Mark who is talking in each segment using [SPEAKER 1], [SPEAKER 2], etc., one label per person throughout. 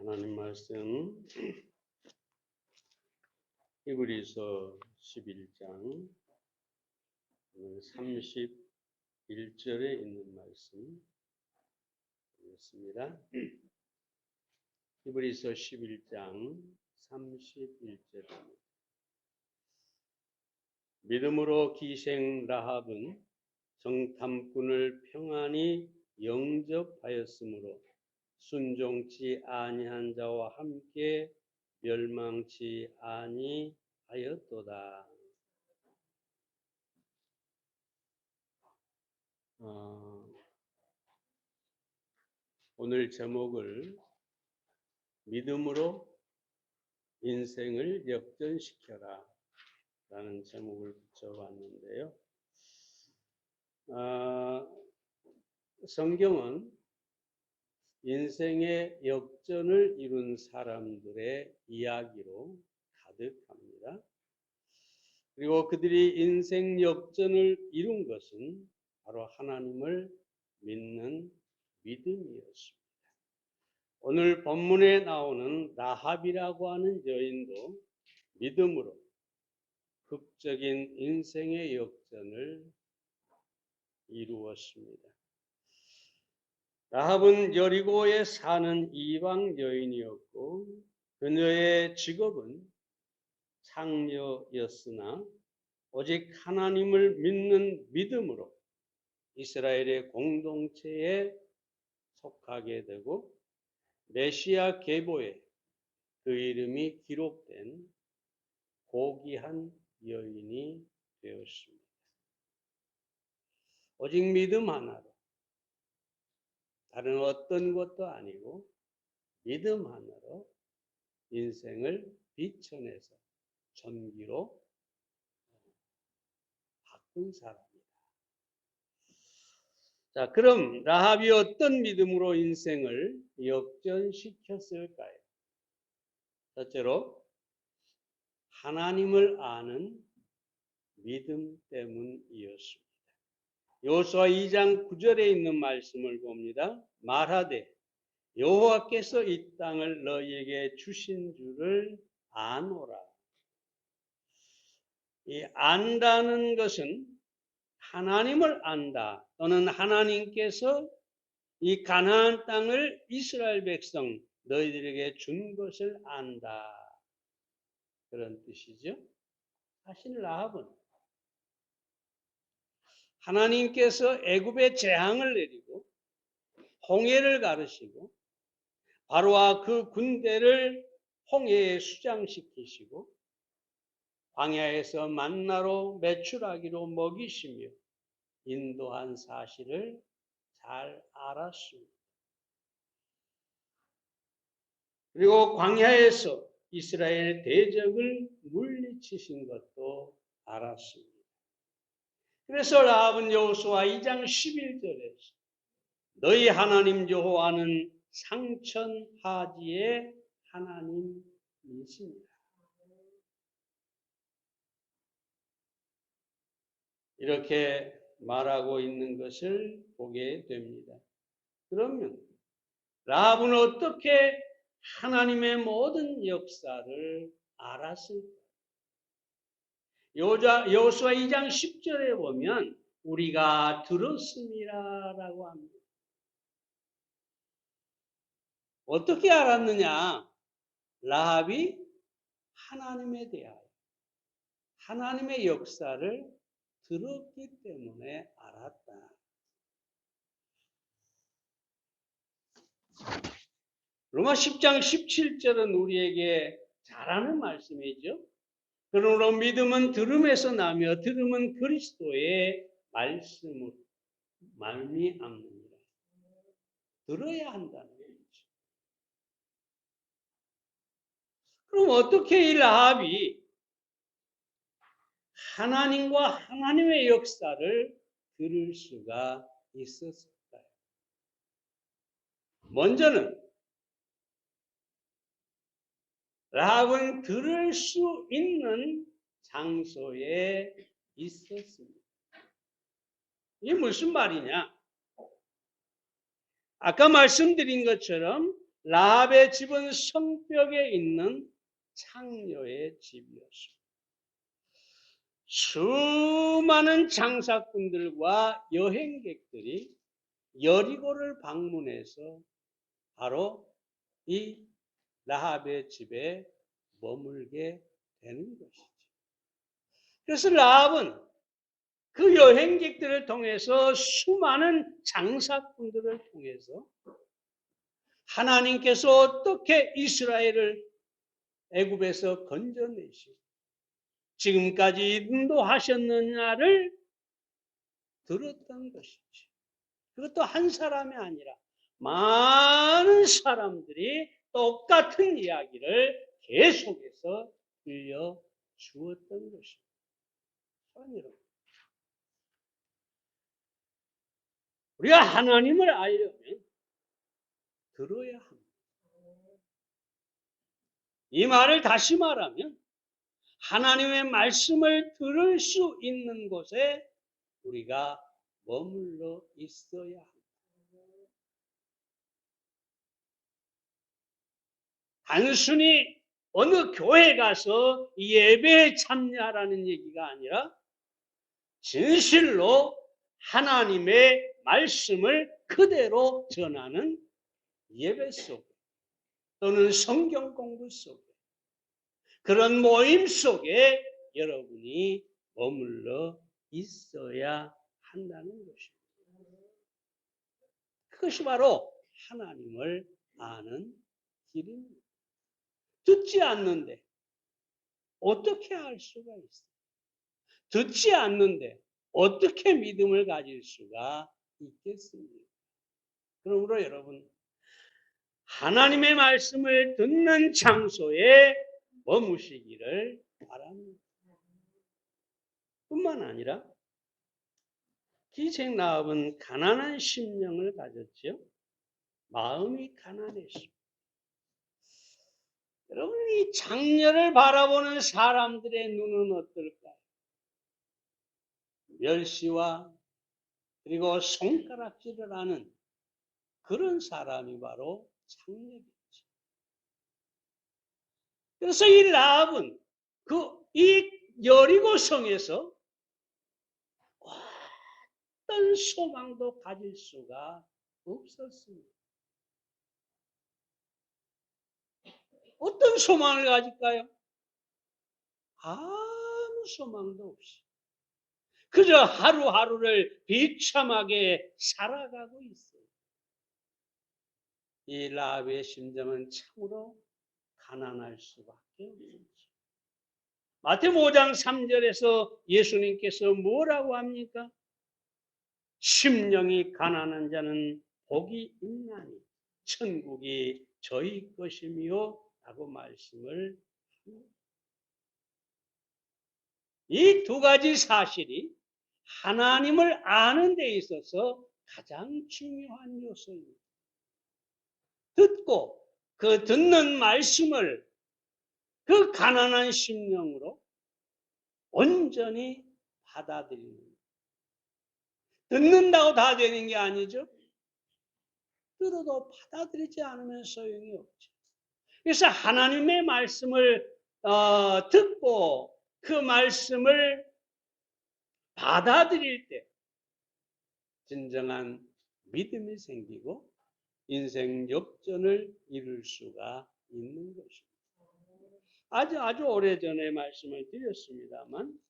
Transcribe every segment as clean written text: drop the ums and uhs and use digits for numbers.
[SPEAKER 1] 하나님 말씀 히브리서 11장 31절에 있는 말씀 읽겠습니다. 히브리서 11장 31절입니다. 믿음으로 기생 라합은 정탐꾼을 평안히 영접하였으므로 순종치 아니한 자와 함께 멸망치 아니하였도다. 오늘 제목을 믿음으로 인생을 역전시켜라 라는 제목을 붙여봤는데요. 성경은 인생의 역전을 이룬 사람들의 이야기로 가득합니다. 그리고 그들이 인생 역전을 이룬 것은 바로 하나님을 믿는 믿음이었습니다. 오늘 본문에 나오는 라합이라고 하는 여인도 믿음으로 극적인 인생의 역전을 이루었습니다. 라합은 여리고에 사는 이방 여인이었고 그녀의 직업은 창녀였으나 오직 하나님을 믿는 믿음으로 이스라엘의 공동체에 속하게 되고 메시아 계보에 그 이름이 기록된 고귀한 여인이 되었습니다. 오직 믿음 하나로 다른 어떤 것도 아니고 믿음 하나로 인생을 비춰내서 전기로 바꾼 사람입니다. 자, 그럼 라합이 어떤 믿음으로 인생을 역전시켰을까요? 첫째로 하나님을 아는 믿음 때문이었습니다. 여호수아 2장 9절에 있는 말씀을 봅니다. 말하되 여호와께서 이 땅을 너희에게 주신 줄을 아노라. 이 안다는 것은 하나님을 안다 또는 하나님께서 이 가나안 땅을 이스라엘 백성 너희들에게 준 것을 안다. 그런 뜻이죠. 사실 라합은 하나님께서 애굽에 재앙을 내리고 홍해를 가르시고 바로와 그 군대를 홍해에 수장시키시고 광야에서 만나로 메추라기로 먹이시며 인도한 사실을 잘 알았습니다. 그리고 광야에서 이스라엘 대적을 물리치신 것도 알았습니다. 그래서 라합은 여호수아 2장 11절에서 너희 하나님 여호와는 상천하지의 하나님이십니다. 이렇게 말하고 있는 것을 보게 됩니다. 그러면 라합은 어떻게 하나님의 모든 역사를 알았을까? 여호수아 2장 10절에 보면 우리가 들었음이라라고 합니다. 어떻게 알았느냐? 라합이 하나님에 대하여 하나님의 역사를 들었기 때문에 알았다. 로마 10장 17절은 우리에게 잘 아는 말씀이죠. 그러므로 믿음은 들음에서 나며 들음은 그리스도의 말씀으로 말미암느니라. 들어야 한다는 얘기죠. 그럼 어떻게 이 라합이 하나님과 하나님의 역사를 들을 수가 있었을까요? 먼저는 라합은 들을 수 있는 장소에 있었습니다. 이게 무슨 말이냐? 아까 말씀드린 것처럼 라합의 집은 성벽에 있는 창녀의 집이었습니다. 수많은 장사꾼들과 여행객들이 여리고를 방문해서 바로 이 라합의 집에 머물게 되는 것이죠. 그래서 라합은 그 여행객들을 통해서 수많은 장사꾼들을 통해서 하나님께서 어떻게 이스라엘을 애굽에서 건져내시고 지금까지 인도하셨느냐를 들었던 것이지. 그것도 한 사람이 아니라 많은 사람들이 똑같은 이야기를 계속해서 들려주었던 것입니다. 여러분, 우리가 하나님을 알려면 들어야 합니다. 이 말을 다시 말하면 하나님의 말씀을 들을 수 있는 곳에 우리가 머물러 있어야 합니다. 단순히 어느 교회 가서 예배에 참여하라는 얘기가 아니라 진실로 하나님의 말씀을 그대로 전하는 예배 속에 또는 성경 공부 속에 그런 모임 속에 여러분이 머물러 있어야 한다는 것입니다. 그것이 바로 하나님을 아는 길입니다. 듣지 않는데 어떻게 알 수가 있어요? 듣지 않는데 어떻게 믿음을 가질 수가 있겠습니까? 그러므로 여러분, 하나님의 말씀을 듣는 장소에 머무시기를 바랍니다. 뿐만 아니라 기생 라합은 가난한 심령을 가졌죠. 마음이 가난했습니다. 여러분, 이 장녀를 바라보는 사람들의 눈은 어떨까요? 멸시와 그리고 손가락질을 하는 그런 사람이 바로 장녀겠죠. 그래서 이 라합은 이 여리고성에서 어떤 소망도 가질 수가 없었습니다. 어떤 소망을 가질까요? 아무 소망도 없이 그저 하루하루를 비참하게 살아가고 있어요. 이 라합의 심정은 참으로 가난할 수밖에 없습니다. 마태복음 5장 3절에서 예수님께서 뭐라고 합니까? 심령이 가난한 자는 복이 있나니 천국이 저희 것이며 라고 말씀을 합니다. 이 두 가지 사실이 하나님을 아는 데 있어서 가장 중요한 요소입니다. 듣고 그 듣는 말씀을 그 가난한 심령으로 온전히 받아들이는 것. 듣는다고 다 되는 게 아니죠. 들어도 받아들이지 않으면 소용이 없죠. 그래서 하나님의 말씀을 듣고 그 말씀을 받아들일 때 진정한 믿음이 생기고 인생 역전을 이룰 수가 있는 것입니다. 아주 오래전에 말씀을 드렸습니다만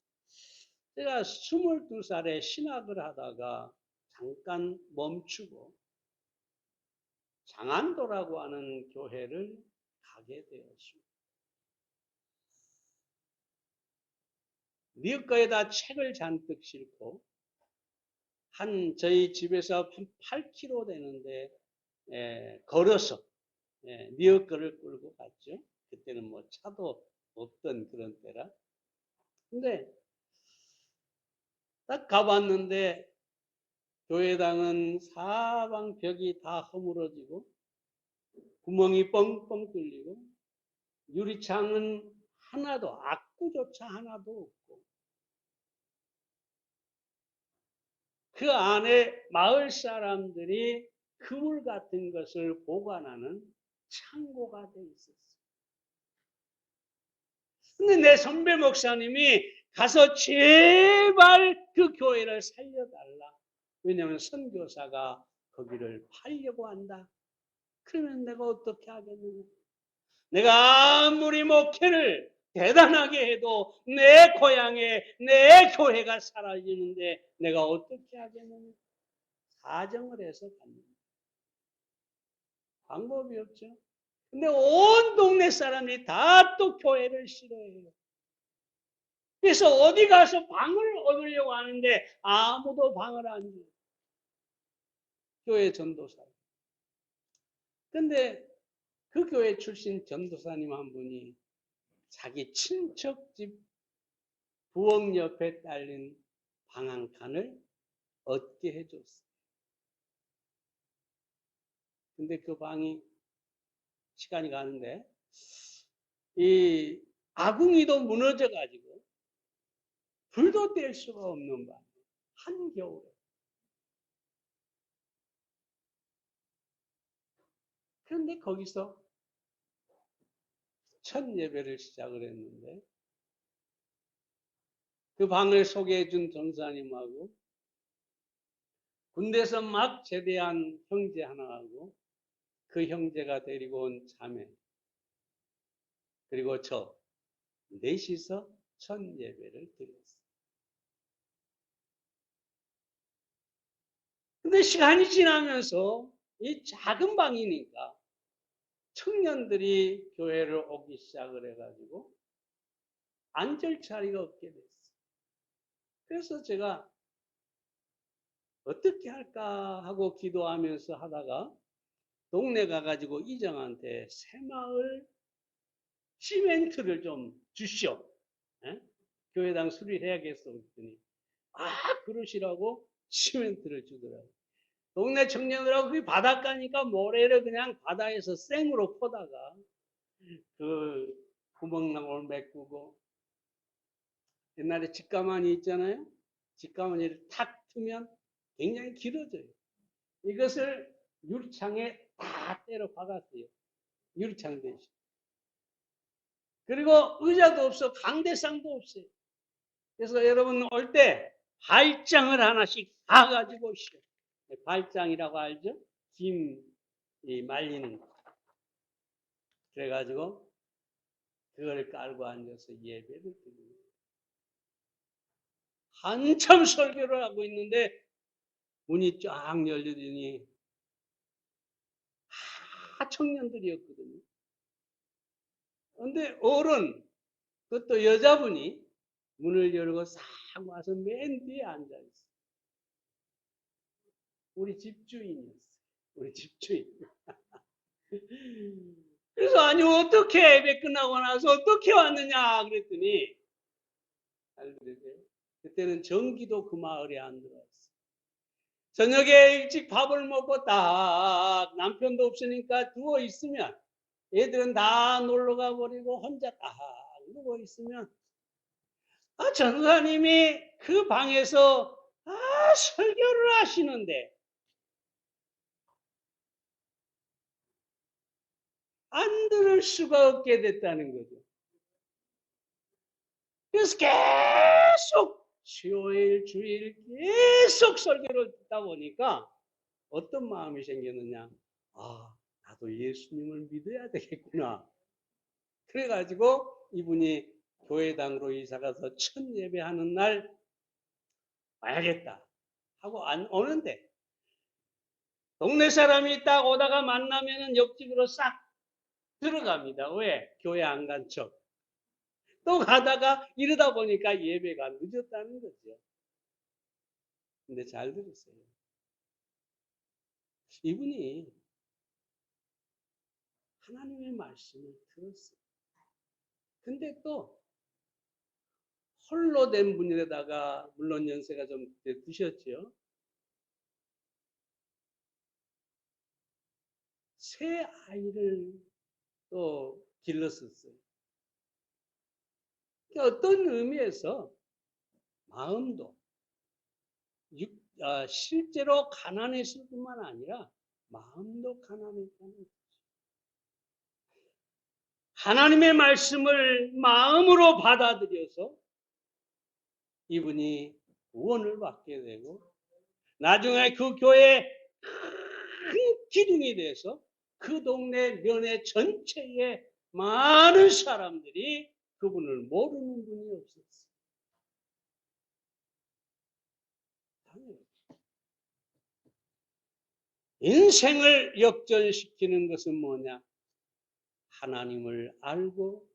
[SPEAKER 1] 제가 22살에 신학을 하다가 잠깐 멈추고 장안도라고 하는 교회를 가게 되었습니다. 리어커에다 책을 잔뜩 싣고 저희 집에서 한 8km 되는데 걸어서 리어커를 끌고 갔죠. 그때는 뭐 차도 없던 그런 때라. 근데 딱 가봤는데 교회당은 사방 벽이 다 허물어지고 구멍이 뻥뻥 뚫리고 유리창은 하나도 악구조차 하나도 없고 그 안에 마을 사람들이 그물 같은 것을 보관하는 창고가 돼 있었어요. 근데 내 선배 목사님이 가서 제발 그 교회를 살려달라. 왜냐하면 선교사가 거기를 팔려고 한다. 그러면 내가 어떻게 하겠느냐. 내가 아무리 목회를 대단하게 해도 내 고향에 내 교회가 사라지는데 내가 어떻게 하겠느냐. 사정을 해서 갑니다. 방법이 없죠. 근데 온 동네 사람이 다 또 교회를 싫어해요. 그래서 어디 가서 방을 얻으려고 하는데 아무도 방을 안 줘요. 교회 전도사. 근데 그 교회 출신 전도사님 한 분이 자기 친척집 부엌 옆에 딸린 방 한 칸을 얻게 해줬어요. 근데 그 방이 시간이 가는데 이 아궁이도 무너져 가지고 불도 뗄 수가 없는 방. 한겨울에. 그런데 거기서 첫 예배를 시작을 했는데 그 방을 소개해 준 전사님하고 군대에서 막 제대한 형제 하나하고 그 형제가 데리고 온 자매 그리고 저 넷이서 첫 예배를 드렸어요. 근데 시간이 지나면서 이 작은 방이니까 청년들이 교회를 오기 시작을 해가지고 앉을 자리가 없게 됐어요. 그래서 제가 어떻게 할까 하고 기도하면서 하다가 동네 가가지고 이장한테 새마을 시멘트를 좀 주시오. 에? 교회당 수리해야겠어. 그랬더니 그러시라고 시멘트를 주더라고요. 동네 청년들하고 그 바닷가니까 모래를 그냥 바다에서 생으로 퍼다가 그 구멍나무를 메꾸고 옛날에 직가만이 있잖아요. 직가만이를 탁 트면 굉장히 길어져요. 이것을 유리창에 다 때려 박았어요. 유리창 대신. 그리고 의자도 없어. 강대상도 없어요. 그래서 여러분 올 때 발장을 하나씩 다 가지고 오시오. 발장이라고 알죠? 김 말리는 거. 그래가지고 그걸 깔고 앉아서 예배를 드립니다. 한참 설교를 하고 있는데 문이 쫙 열리더니 청년들이었거든요. 그런데 어른, 그것도 여자분이 문을 열고 싹 와서 맨 뒤에 앉아있어요. 우리 집주인이었어요. 우리 집주인. 그래서 아니 어떻게 예배 끝나고 나서 어떻게 왔느냐 그랬더니 잘 들으세요. 그때는 전기도 그 마을에 안 들어왔어요. 저녁에 일찍 밥을 먹고 딱 남편도 없으니까 누워 있으면 애들은 다 놀러 가버리고 혼자 딱 누워 있으면 전사님이 그 방에서 설교를 하시는데 안 들을 수가 없게 됐다는 거죠. 그래서 계속 수요일, 주일 계속 설교를 듣다 보니까 어떤 마음이 생겼느냐. 나도 예수님을 믿어야 되겠구나. 그래가지고 이분이 교회당으로 이사가서 첫 예배하는 날 와야겠다 하고 안 오는데 동네 사람이 딱 오다가 만나면은 옆집으로 싹 들어갑니다. 왜? 교회 안 간 척. 또 가다가 이러다 보니까 예배가 늦었다는 거죠. 근데 잘 들으세요. 이분이 하나님의 말씀을 들었어요. 근데 또 홀로 된 분이라다가 물론 연세가 좀 드셨죠. 새 아이를 또 길렀었어요. 어떤 의미에서 마음도 실제로 가난했을 뿐만 아니라 마음도 가난했다는 거죠. 하나님의 말씀을 마음으로 받아들여서 이분이 구원을 받게 되고 나중에 그 교회의 큰 기둥이 돼서 그 동네 면회 전체에 많은 사람들이 그분을 모르는 분이 없었어요. 인생을 역전시키는 것은 뭐냐? 하나님을 알고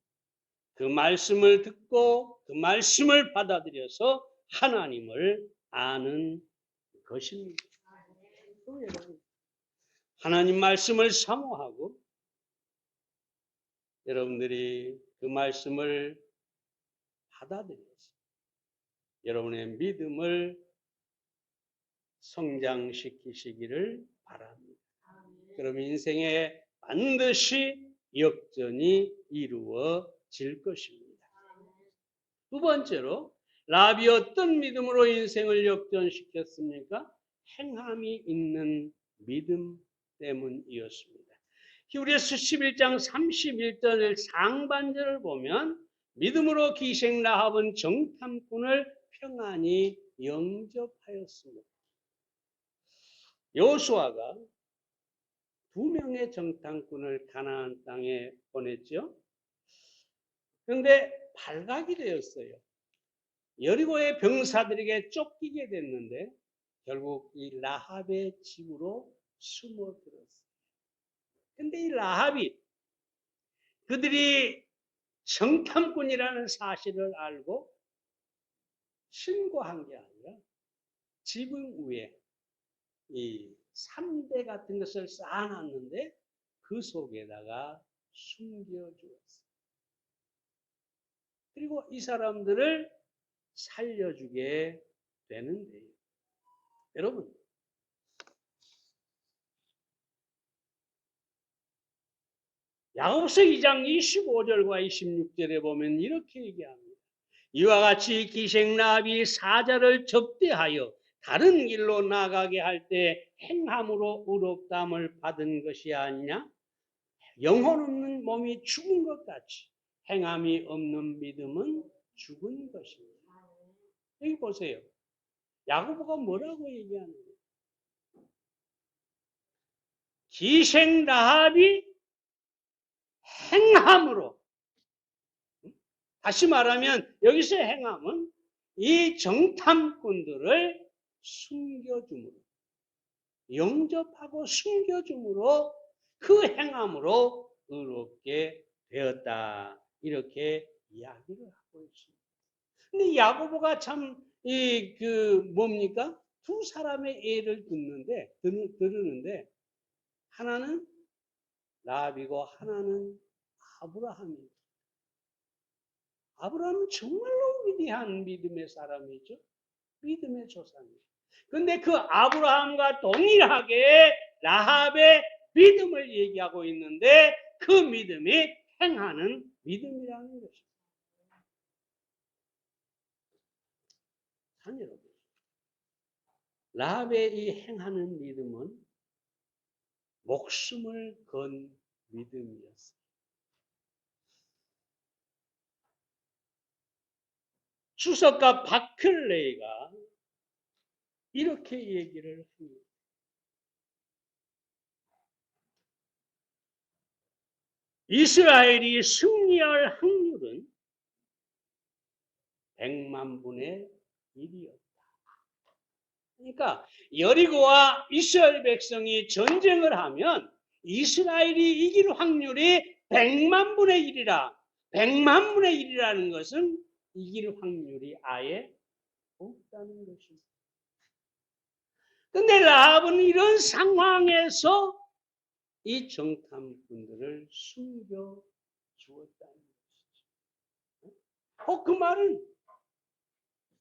[SPEAKER 1] 그 말씀을 듣고 그 말씀을 받아들여서 하나님을 아는 것입니다. 하나님 말씀을 사모하고 여러분들이 그 말씀을 받아들여서 여러분의 믿음을 성장시키시기를 바랍니다. 그럼 인생에 반드시 역전이 이루어질 것입니다. 두 번째로 라합이 어떤 믿음으로 인생을 역전시켰습니까? 행함이 있는 믿음 때문이었습니다. 히브리서 11장 31절 상반절을 보면 믿음으로 기생 라합은 정탐꾼을 평안히 영접하였습니다. 여호수아가 2명의 정탐꾼을 가나안 땅에 보냈죠. 그런데 발각이 되었어요. 여리고의 병사들에게 쫓기게 됐는데 결국 이 라합의 집으로 숨어들었어요. 그런데 이 라합이 그들이 정탐꾼이라는 사실을 알고 신고한 게 아니라 지붕 위에 이 삼대 같은 것을 쌓아놨는데 그 속에다가 숨겨주었어요. 그리고 이 사람들을 살려주게 되는데요. 여러분, 야고보서 2장 25절과 26절에 보면 이렇게 얘기합니다. 이와 같이 기생 라합이 사자를 접대하여 다른 길로 나가게 할 때 행함으로 의롭다함을 받은 것이 아니냐? 영혼 없는 몸이 죽은 것 같이 행함이 없는 믿음은 죽은 것입니다. 여기 보세요. 야고보가 뭐라고 얘기하는가? 기생 라합이 행함으로, 다시 말하면 여기서 행함은 이 정탐꾼들을 숨겨줌으로, 영접하고 숨겨줌으로 그 행함으로 의롭게 되었다. 이렇게 이야기를 하고 있습니다. 근데 야고보가 참 뭡니까? 두 사람의 예를 들으는데 하나는 라합이고 하나는 아브라함이에요. 아브라함은 정말로 위대한 믿음의 사람이죠. 믿음의 조상이죠. 그런데 그 아브라함과 동일하게 라합의 믿음을 얘기하고 있는데 그 믿음이 행하는 믿음이라는 것입니다. 여러분, 라합의 이 행하는 믿음은 목숨을 건 믿음이었어요. 주석가 바클레이가 이렇게 얘기를 합니다. 이스라엘이 승리할 확률은 100만 분의 1이었다. 그러니까 여리고와 이스라엘 백성이 전쟁을 하면 이스라엘이 이길 확률이 100만 분의 1이라. 100만 분의 1이라는 것은 이길 확률이 아예 없다는 것입니다. 그런데 라합은 이런 상황에서 이 정탐꾼들을 숨겨 주었다는 것이죠. 그 말은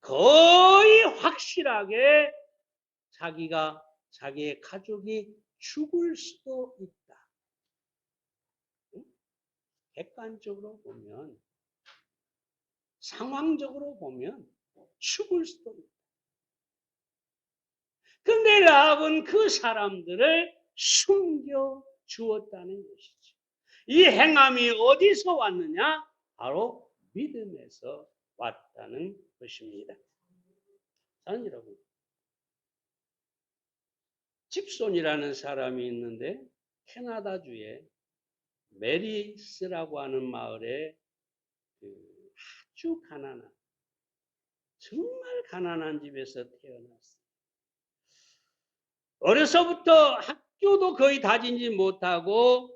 [SPEAKER 1] 거의 확실하게 자기의 가족이 죽을 수도 있다. 객관적으로 보면, 상황적으로 보면 죽을 수도 있다. 그런데 라합은 그 사람들을 숨겨 주었다는 것이죠. 이 행함이 어디서 왔느냐? 바로 믿음에서 왔다는 것입니다. 사랑하는 여러분, 집손이라는 사람이 있는데 캐나다주에 메리스라고 하는 마을에 아주 가난한, 정말 가난한 집에서 태어났어요. 어려서부터 학교도 거의 다니지 못하고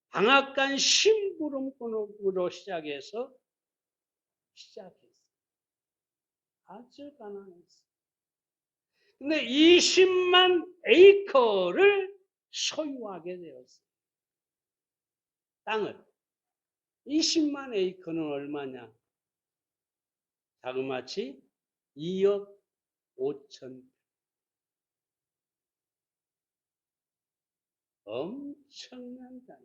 [SPEAKER 1] 방앗간 심부름꾼으로 시작했어요. 아주 가난했어요. 근데 20만 에이커를 소유하게 되었어요. 땅을. 20만 에이커는 얼마냐? 자그마치 2억 5천. 엄청난 땅.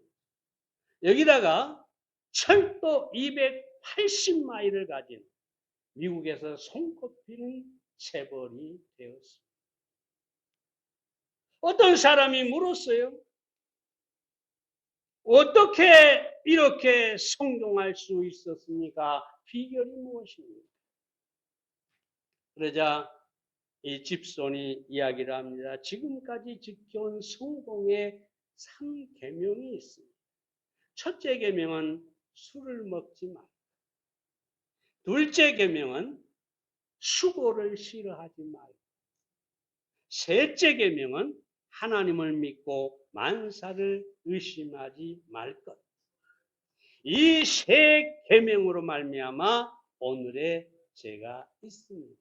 [SPEAKER 1] 여기다가 철도 280마일을 가진 미국에서 손꼽히는 재벌이 되었습니다. 어떤 사람이 물었어요. 어떻게 이렇게 성공할 수 있었습니까? 비결이 무엇입니까? 그러자 이 집손이 이야기를 합니다. 지금까지 지켜온 성공의 3계명이 있습니다. 첫째 계명은 술을 먹지 말고, 둘째 계명은 수고를 싫어하지 말고, 셋째 계명은 하나님을 믿고 만사를 의심하지 말 것. 이 세 계명으로 말미암아 오늘의 제가 있습니다.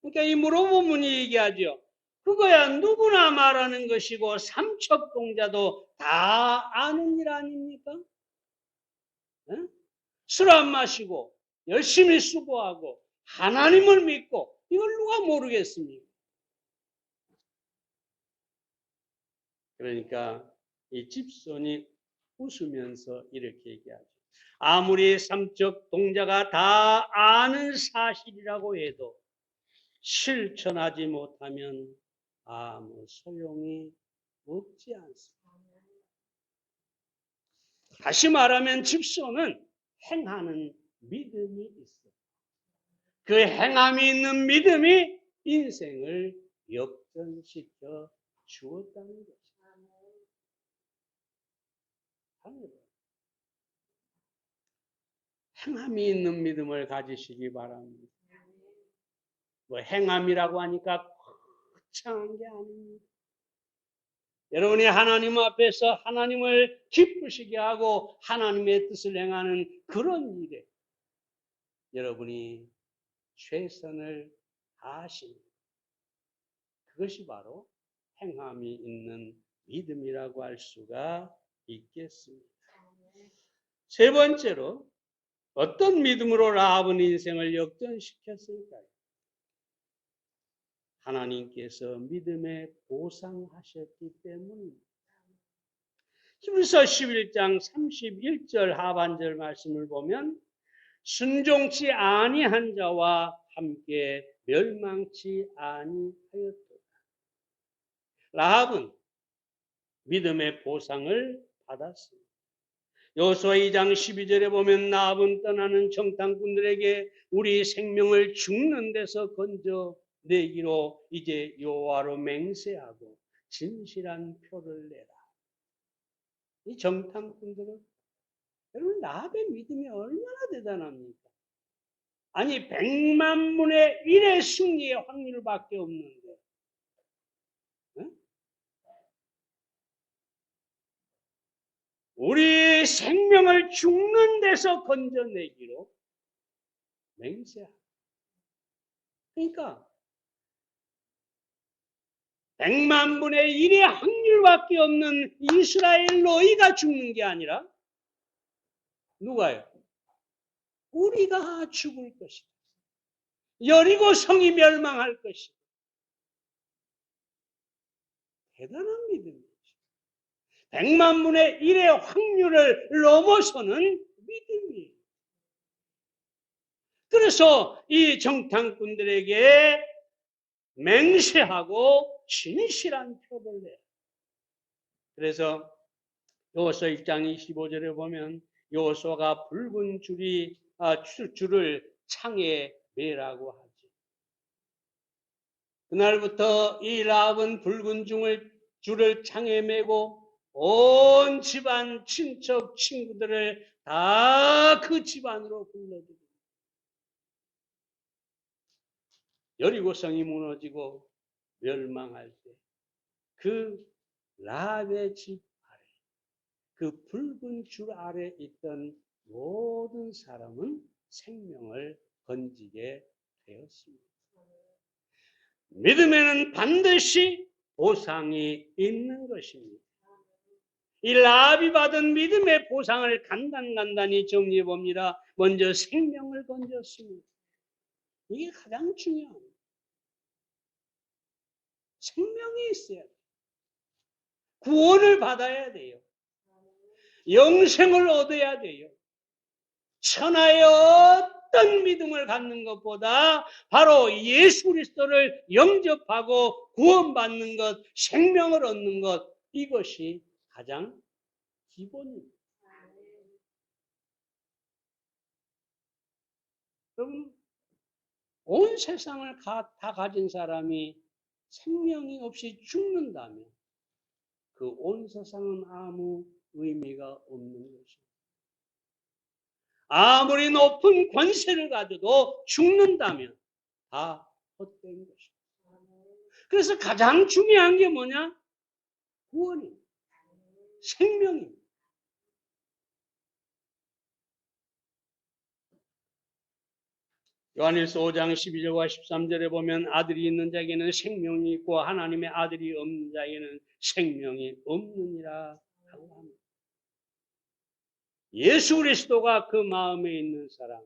[SPEAKER 1] 그러니까 이 물어보문이 얘기하죠. 그거야 누구나 말하는 것이고 삼척동자도 다 아는 일 아닙니까? 술 안 마시고 열심히 수고하고 하나님을 믿고 이걸 누가 모르겠습니까? 그러니까 이 집손이 웃으면서 이렇게 얘기하죠. 아무리 삼척동자가 다 아는 사실이라고 해도 실천하지 못하면 아무 소용이 없지 않습니다. 다시 말하면 집손은 행하는 믿음이 있어요. 그 행함이 있는 믿음이 인생을 역전시켜 주었다는 것입니다. 행함이 있는 믿음을 가지시기 바랍니다. 뭐 행함이라고 하니까 거창한 게 아닙니다. 여러분이 하나님 앞에서 하나님을 기쁘시게 하고 하나님의 뜻을 행하는 그런 일에 여러분이 최선을 다하십니다. 그것이 바로 행함이 있는 믿음이라고 할 수가 있겠습니다. 세 번째로 어떤 믿음으로 라합은 인생을 역전시켰을까요? 하나님께서 믿음에 보상하셨기 때문입니다. 히브리서 11장 31절 하반절 말씀을 보면 순종치 아니한 자와 함께 멸망치 아니하였도다. 라합은 믿음의 보상을 받았습니다. 여호수아 2장 12절에 보면 라합은 떠나는 정탐꾼들에게 우리 생명을 죽는 데서 건져 내기로 이제 여호와로 맹세하고 진실한 표를 내라. 이 정탐꾼들은 여러분 라합의 믿음이 얼마나 대단합니까? 아니 100만 분의 1의 승리의 확률밖에 없는데 우리 생명을 죽는 데서 건져내기로 맹세하고 그러니까 100만 분의 1의 확률밖에 없는 이스라엘 너희가 죽는 게 아니라 누가요? 우리가 죽을 것이다. 여리고 성이 멸망할 것이다. 대단한 믿음이죠. 100만 분의 1의 확률을 넘어서는 믿음이에요. 그래서 이 정탐꾼들에게 맹세하고 진실한 표를 내요. 그래서 여호수아 1장 25절에 보면 여호수아가 붉은 줄을 창에 매라고 하지. 그날부터 이 라합은 붉은 줄을 창에 매고 온 집안 친척 친구들을 다 그 집안으로 불러들이고 여리고성이 무너지고 멸망할 때 그 라합의 집 아래, 그 붉은 줄 아래 있던 모든 사람은 생명을 건지게 되었습니다. 믿음에는 반드시 보상이 있는 것입니다. 이 라합이 받은 믿음의 보상을 간단히 정리해 봅니다. 먼저 생명을 건졌습니다. 이게 가장 중요합니다. 생명이 있어야 돼요. 구원을 받아야 돼요. 영생을 얻어야 돼요. 천하의 어떤 믿음을 갖는 것보다 바로 예수 그리스도를 영접하고 구원받는 것, 생명을 얻는 것, 이것이 가장 기본입니다. 여러분, 온 세상을 다 가진 사람이 생명이 없이 죽는다면 그 온 세상은 아무 의미가 없는 것입니다. 아무리 높은 권세를 가져도 죽는다면 다 헛된 것입니다. 그래서 가장 중요한 게 뭐냐? 구원입니다. 생명입니다. 요한일서 5장 12절과 13절에 보면 아들이 있는 자에게는 생명이 있고 하나님의 아들이 없는 자에게는 생명이 없느니라 하고 합니다. 예수 그리스도가 그 마음에 있는 사람,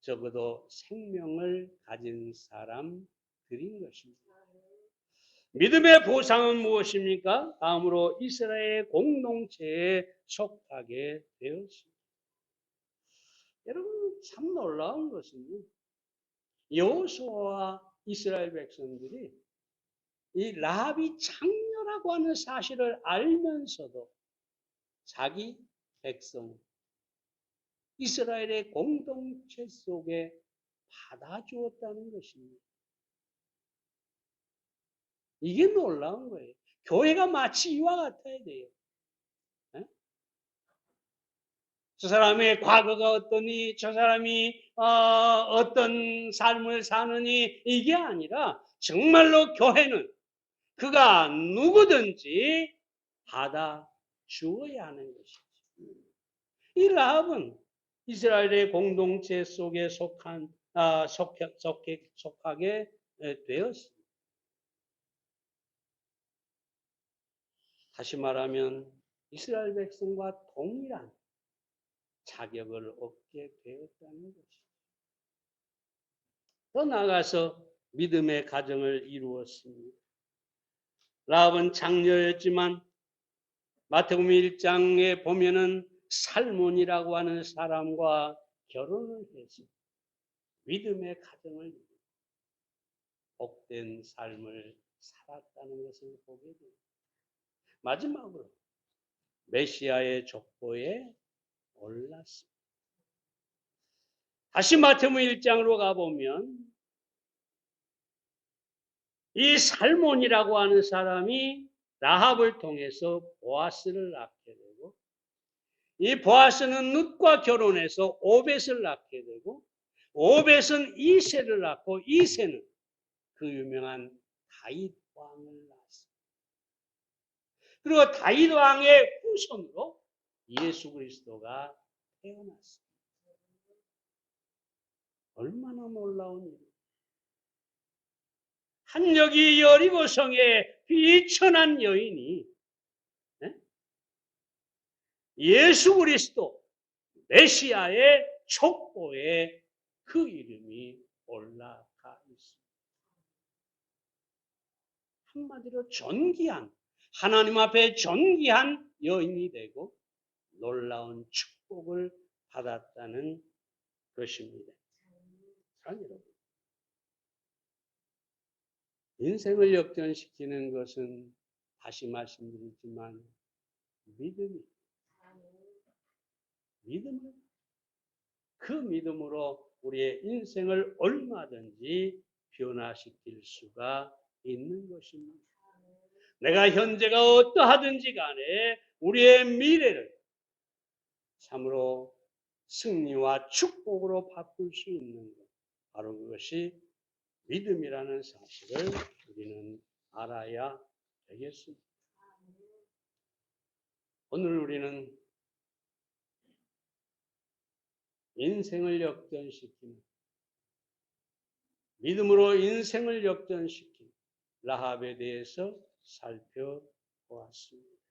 [SPEAKER 1] 적어도 생명을 가진 사람들인 것입니다. 믿음의 보상은 무엇입니까? 다음으로 이스라엘 공동체에 속하게 되었습니다. 여러분, 참 놀라운 것은요, 여호수아와 이스라엘 백성들이 이 라합이 장녀라고 하는 사실을 알면서도 자기 백성, 이스라엘의 공동체 속에 받아주었다는 것입니다. 이게 놀라운 거예요. 교회가 마치 이와 같아야 돼요. 저 사람의 과거가 어떠니, 저 사람이 어떤 삶을 사느니, 이게 아니라 정말로 교회는 그가 누구든지 받아 주어야 하는 것이죠. 이 라합은 이스라엘의 공동체 속에 속하게 되었습니다. 다시 말하면 이스라엘 백성과 동일한 자격을 얻게 되었다는 것이죠. 더 나아가서 믿음의 가정을 이루었습니다. 라합은 장녀였지만 마태복음 1장에 보면은 살몬이라고 하는 사람과 결혼을 해서 믿음의 가정을 이루고 복된 삶을 살았다는 것을 보게 됩니다. 마지막으로 메시아의 족보에 올랐습니다. 다시 마태복음 1장으로 가보면 이 살몬이라고 하는 사람이 라합을 통해서 보아스를 낳게 되고 이 보아스는 룻과 결혼해서 오벳을 낳게 되고 오벳은 이새를 낳고 이새는 그 유명한 다윗 왕을 낳았습니다. 그리고 다윗 왕의 후손으로 예수 그리스도가 태어났습니다. 얼마나 놀라운 일입니까? 한 여기 여리고성의 비천한 여인이 예수 그리스도 메시아의 족보에 그 이름이 올라가 있습니다. 한마디로 존귀한, 하나님 앞에 존귀한 여인이 되고 놀라운 축복을 받았다는 것입니다. 사랑하는 여러분, 인생을 역전시키는 것은 다시 말씀드리지만 믿음이. 믿음을. 그 믿음으로 우리의 인생을 얼마든지 변화시킬 수가 있는 것입니다. 내가 현재가 어떠하든지 간에 우리의 미래를 참으로 승리와 축복으로 바꿀 수 있는 것, 바로 그것이 믿음이라는 사실을 우리는 알아야 되겠습니다. 오늘 우리는 인생을 역전시키는, 믿음으로 인생을 역전시킨 라합에 대해서 살펴보았습니다.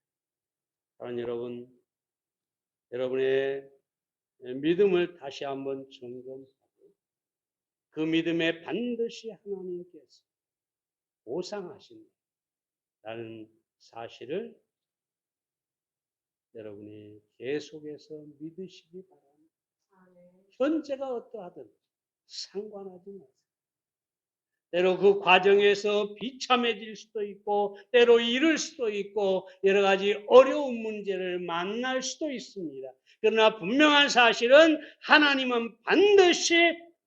[SPEAKER 1] 사랑하는 여러분, 여러분의 믿음을 다시 한번 점검하고 그 믿음에 반드시 하나님께서 보상하신다는 사실을 여러분이 계속해서 믿으시기 바랍니다. 현재가 어떠하든 상관하지 마세요. 때로 그 과정에서 비참해질 수도 있고 때로 잃을 수도 있고 여러 가지 어려운 문제를 만날 수도 있습니다. 그러나 분명한 사실은 하나님은 반드시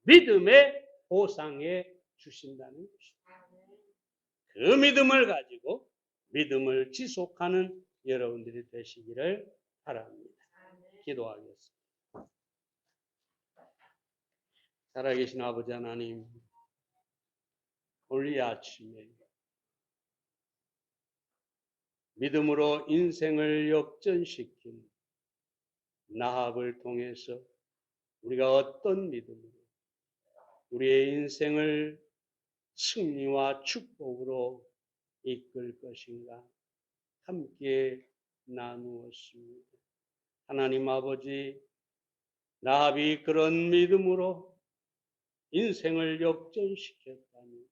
[SPEAKER 1] 믿음의 보상해 주신다는 것입니다. 그 믿음을 가지고 믿음을 지속하는 여러분들이 되시기를 바랍니다. 기도하겠습니다. 살아계신 아버지 하나님, 오늘 이 아침에 믿음으로 인생을 역전시킨 라합을 통해서 우리가 어떤 믿음으로 우리의 인생을 승리와 축복으로 이끌 것인가 함께 나누었습니다. 하나님 아버지, 라합이 그런 믿음으로 인생을 역전시켰다니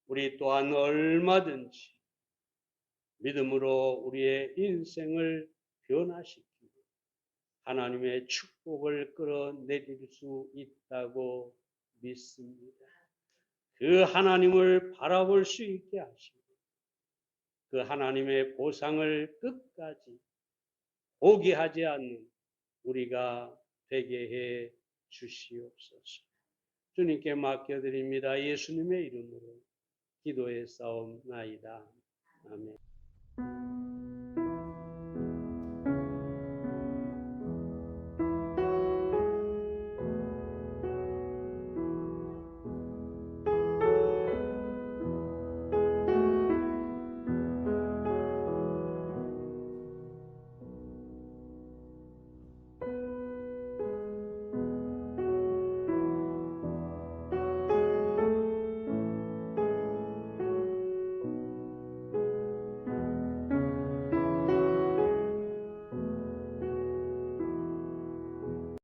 [SPEAKER 1] 우리 또한 얼마든지 믿음으로 우리의 인생을 변화시키고 하나님의 축복을 끌어내릴 수 있다고 믿습니다. 그 하나님을 바라볼 수 있게 하시고 그 하나님의 보상을 끝까지 포기하지 않는 우리가 되게 해 주시옵소서. 주님께 맡겨드립니다. 예수님의 이름으로 기도에 싸움나이다. 아멘.